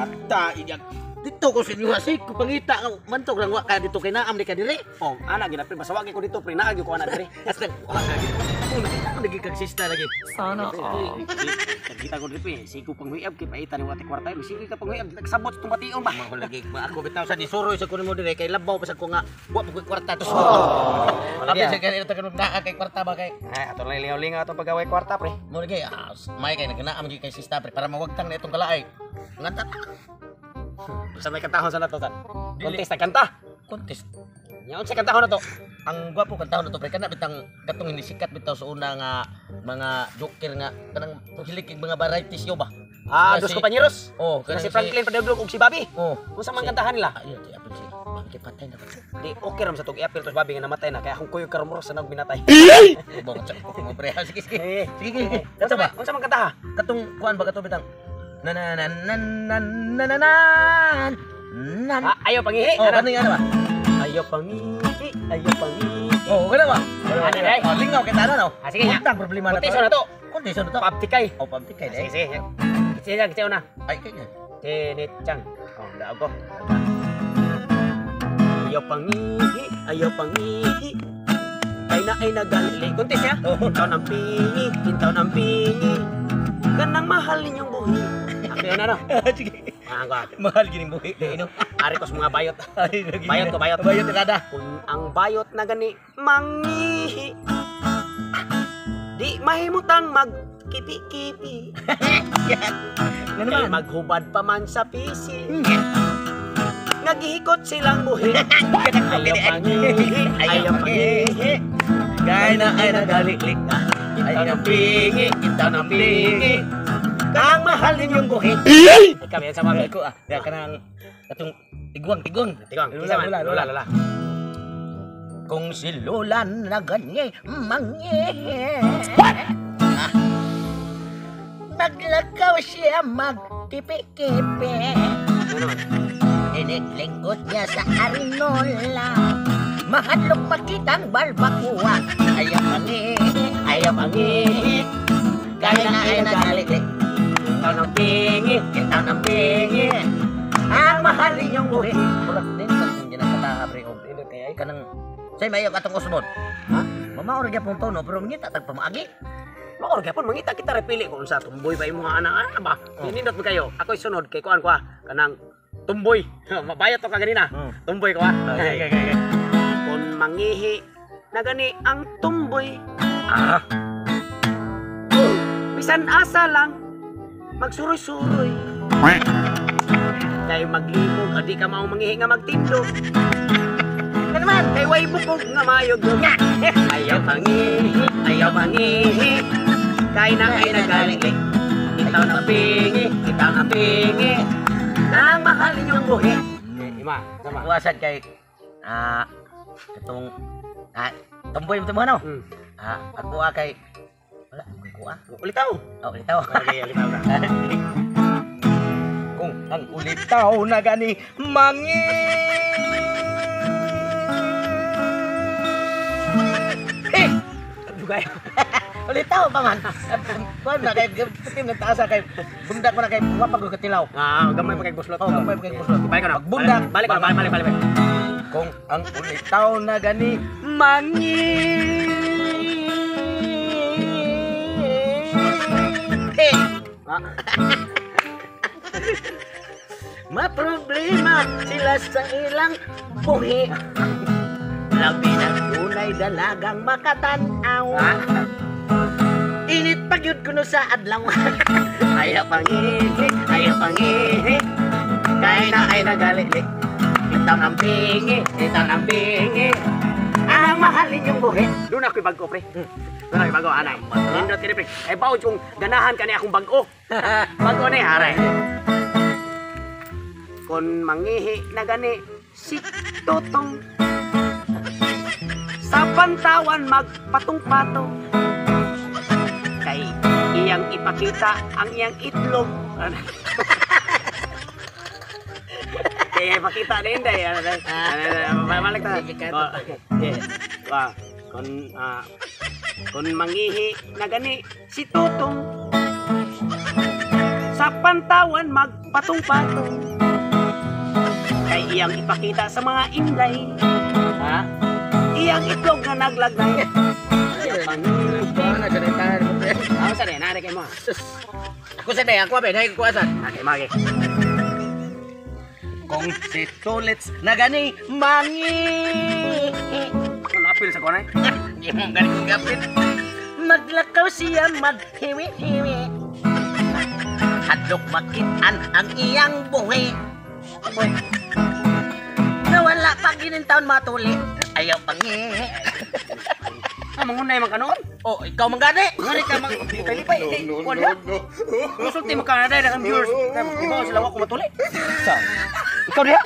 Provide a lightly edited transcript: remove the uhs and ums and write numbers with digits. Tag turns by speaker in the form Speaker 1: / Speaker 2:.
Speaker 1: kwarta iyak. Dito ko sa inyo hasik ko pangita ka mantog lang wa ka dito kay naam di ka diri.
Speaker 2: Oh, ana gina pre basawagi ko dito pre naagi ko ana dire.
Speaker 1: Hasta wa ka dito. Ako nagikagsista lagi.
Speaker 3: Sana
Speaker 2: Kita ko diri si ko panghuyab kay paita ni wate kwarta. Sige ka panghuyab nagsabot itong bation ba.
Speaker 1: Mahol lagi ako bitaw sa disuroy sa kuno mo diri kay labaw pa sa ko nga wa pa kwarta to. Abi sa kanila taganod na kay kwarta ba kay.
Speaker 2: Ay ato lang lingaw-lingaw atong pagaway kwarta pre.
Speaker 1: Mo lagi may kay nagnaam gi kay sista pre para mawagtang na itong kalaay. Nganta
Speaker 2: Sa may kantahon sa nato tan. Contest na kanta.
Speaker 1: contest.
Speaker 2: Nya unsa kantahon na to?
Speaker 1: Ang gwapo kan taon na to pre kana bitang katong hinisikat bitaw sa una nga mga joker nga kanang hilik mga varieties yo ba.
Speaker 2: Ah, dos
Speaker 1: Kasi-
Speaker 2: kompanyeros.
Speaker 1: Oh,
Speaker 2: Kana
Speaker 1: kanang
Speaker 2: si Franklin Padulog ug si Bobby.
Speaker 1: Oh,
Speaker 2: Unsa man kantahan nila?
Speaker 1: ayun di apil si bangkit patay na ba.
Speaker 2: Di okay ram sa tug iapil tos Bobby nga namatay na kaya akong kuyo karon sa nag binatay.
Speaker 1: Bawat sa mo pre. Sige sige.
Speaker 2: Eh,
Speaker 1: Sige.
Speaker 2: unsa ba? Unsa man kantaha?
Speaker 1: Katong kuan ba katong bitang na na na na na na na na nan.
Speaker 2: Ah, ayo pangihi.
Speaker 1: Oh, kanang ano ba?
Speaker 2: Ayo pangihi, ayo pangihi.
Speaker 1: Oh, kana ba?
Speaker 2: Ano, day?
Speaker 1: Oh, lingaw kita na no.
Speaker 2: Ah, sige,
Speaker 1: Untang problema na to.
Speaker 2: Konteso na to.
Speaker 1: Konteso na to.
Speaker 2: Pabtikay.
Speaker 1: Oh, pabtikay
Speaker 2: Sige,
Speaker 1: dai.
Speaker 2: sige. Sige, sige na.
Speaker 1: Ay kanya.
Speaker 2: Tinitchang. Oh, daog ko. Ayo pangihi, ayo pangihi. Ay na ay nagalili. Kuntis ya. Kintaw ng pingi, kintaw ng pingi. Ganang mahal ninyong buhi. Ako yun ano?
Speaker 1: Sige.
Speaker 2: Ah, ko.
Speaker 1: Mahal gining buhi dai no.
Speaker 2: Ari ko sa mga bayot.
Speaker 1: Ay, lagi.
Speaker 2: Bayot ko, bayot.
Speaker 1: Bayot tirada.
Speaker 2: Kung ang bayot na gani mangihi. Di mahimutang magkipi-kipi.
Speaker 1: Ano
Speaker 2: Kay
Speaker 1: naman?
Speaker 2: maghubad pa man sa pisi. Nagihikot silang buhi. Ayaw pangihi, ayaw pangihi.
Speaker 1: Gaya na ay nagaliklik.
Speaker 2: Ay ng pingi, kita ng pingi. Ang mahal ninyong buhi. Ikaw yan sa mga
Speaker 1: Ko ah. Ya kanang katong tigwang.
Speaker 2: Tigong, isa man. Lula.
Speaker 1: Kung si Lola na ganyan, mangi. Naglagaw siya magkipi-kipi.
Speaker 2: Ano naman?
Speaker 1: Initlingkot niya sa arinola. Mahadlok makitang barbakuwa. Ayaw pangihi. Kaya na ay nagaliklik.
Speaker 2: Ikaw ng pingi, kita ng pingi.
Speaker 1: Ang mahal ninyong buhi. Murak din sa kung ginakataha pre. Ino kaya ay kanang say mayo katong usbon. Ha? Mamaor gyapon tono pero ngita tag pamaagi.
Speaker 2: Maor gyapon mangita kita repili kung sa tumboy ba imong anak ana ba. Ninindot mo kayo. Ako'y sunod kay kuan ko kanang tumboy. Mabayot to ka ganina. Tumboy ko
Speaker 1: Okay.
Speaker 2: Kung mangihi na gani ang tumboy. Bisan asa lang magsuroy-suroy. Kay maglimog adi ka mao mangihi nga magtindog. Ka naman kay way bukog nga mayog nga. Ayaw pangihi. Kay na ay nagaliklik. Itaw na pingi. Nang mahal ninyong buhi. Ima, sama.
Speaker 1: Kuwasan kay katong tomboy mo ano? Ako kay wala ko
Speaker 2: Ulitaw.
Speaker 1: Oh, ulitaw.
Speaker 2: Okay, ulitaw na.
Speaker 1: Kung ang ulitaw na gani mangi.
Speaker 2: Dugay.
Speaker 1: Ulitaw pa man. Kuan na kay tim na taasa kay bundak mo na kay wapag ko katilaw.
Speaker 2: Gamay pa kay buslot.
Speaker 1: Oh, gamay pa kay buslot.
Speaker 2: Balik ka na.
Speaker 1: Pagbundak.
Speaker 2: Balik ka na. Balik.
Speaker 1: Kung ang ulitaw na gani mangi. Maproblema sila sa ilang buhi. Labi na tunay dalagang makatanaw. Init pagyud kuno sa adlaw. Ayaw pangihi. Kaya na ay nagaliklik. Itaw ng pingi. Ang mahalin yung buhi.
Speaker 2: Doon ako'y bago, pre. Doon ako'y bago, anay. Nindot ka pre. Ay, bawod kong ganahan ka niya akong bago. Bago na haray. Kung mangihi na gani si Totong sa pantawan magpatong-patong kay iyang ipakita ang iyang itlog. Kaya ipakita na hindi. Balik na. Kung mangihi na gani si Totong sa sa pantawan magpatong-patong. Kay iyang ipakita sa mga inday, ha? Iyang itlog na naglagnay.
Speaker 1: Ano sa rentahan mo, pre?
Speaker 2: Ako sa rin, nari kayo mo.
Speaker 1: Ako sa day, ako abay, dahil ko asan.
Speaker 2: Nari, magi.
Speaker 1: Kung si Tulits na gani mangi.
Speaker 2: Ano apil sa kunay?
Speaker 1: Di mo galing kong gapit. Maglakaw siya maghiwi-hiwi. Hadlok makitaan ang iyang buhi. Boy. Nawala pa ginintaon matuli. Ayaw pangi.
Speaker 2: Mangunay man kanon.
Speaker 1: Oh, ikaw manggani.
Speaker 2: Ngani ka lipay-lipay. Wala. Musulti mo ka na dahil ang viewers. Di ba sila wako matuli?
Speaker 1: Sa?
Speaker 2: Ikaw diha?